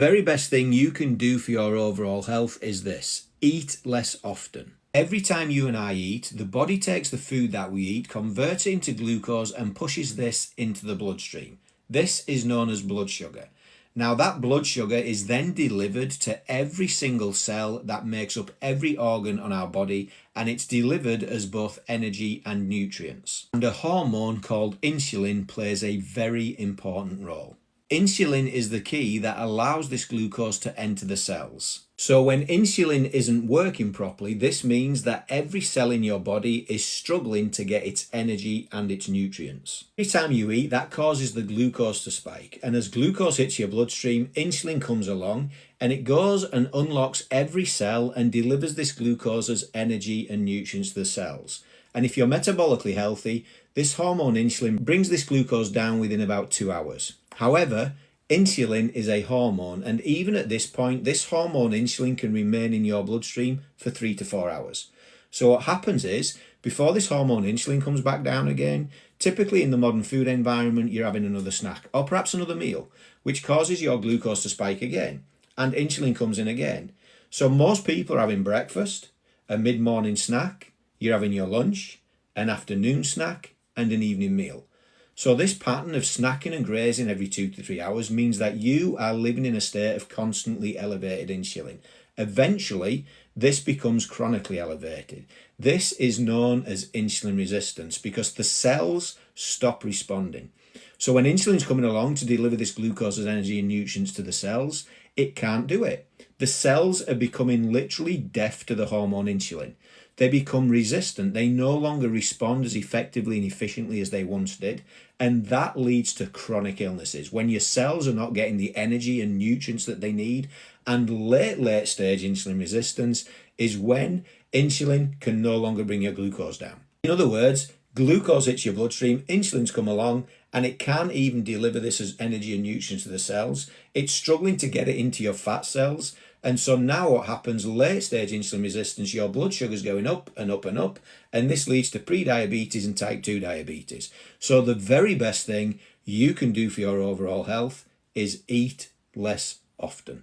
Very best thing you can do for your overall health is this: eat less often. Every time you and I eat, the body takes the food that we eat, converts it into glucose and pushes this into the bloodstream. This is known as blood sugar. Now that blood sugar is then delivered to every single cell that makes up every organ on our body, and it's delivered as both energy and nutrients. And a hormone called insulin plays a very important role. Insulin is the key that allows this glucose to enter the cells. So when insulin isn't working properly, this means that every cell in your body is struggling to get its energy and its nutrients. Every time you eat, that causes the glucose to spike. And as glucose hits your bloodstream, insulin comes along and it goes and unlocks every cell and delivers this glucose as energy and nutrients to the cells. And if you're metabolically healthy, this hormone insulin brings this glucose down within about 2 hours. However, insulin is a hormone, and even at this point, this hormone insulin can remain in your bloodstream for 3 to 4 hours. So what happens is, before this hormone insulin comes back down again, typically in the modern food environment, you're having another snack or perhaps another meal, which causes your glucose to spike again, and insulin comes in again. So most people are having breakfast, a mid-morning snack, you're having your lunch, an afternoon snack, and an evening meal. So this pattern of snacking and grazing every 2 to 3 hours means that you are living in a state of constantly elevated insulin. Eventually, this becomes chronically elevated. This is known as insulin resistance because the cells stop responding. So when insulin's coming along to deliver this glucose as energy and nutrients to the cells, it can't do it. The cells are becoming literally deaf to the hormone insulin. They become resistant. They no longer respond as effectively and efficiently as they once did. And that leads to chronic illnesses when your cells are not getting the energy and nutrients that they need. And late stage insulin resistance is when insulin can no longer bring your glucose down. In other words, glucose hits your bloodstream, insulin's come along, and it can't even deliver this as energy and nutrients to the cells. It's struggling to get it into your fat cells. And so now what happens, late stage insulin resistance, your blood sugar's going up and up and up, and this leads to pre-diabetes and type 2 diabetes. So the very best thing you can do for your overall health is eat less often.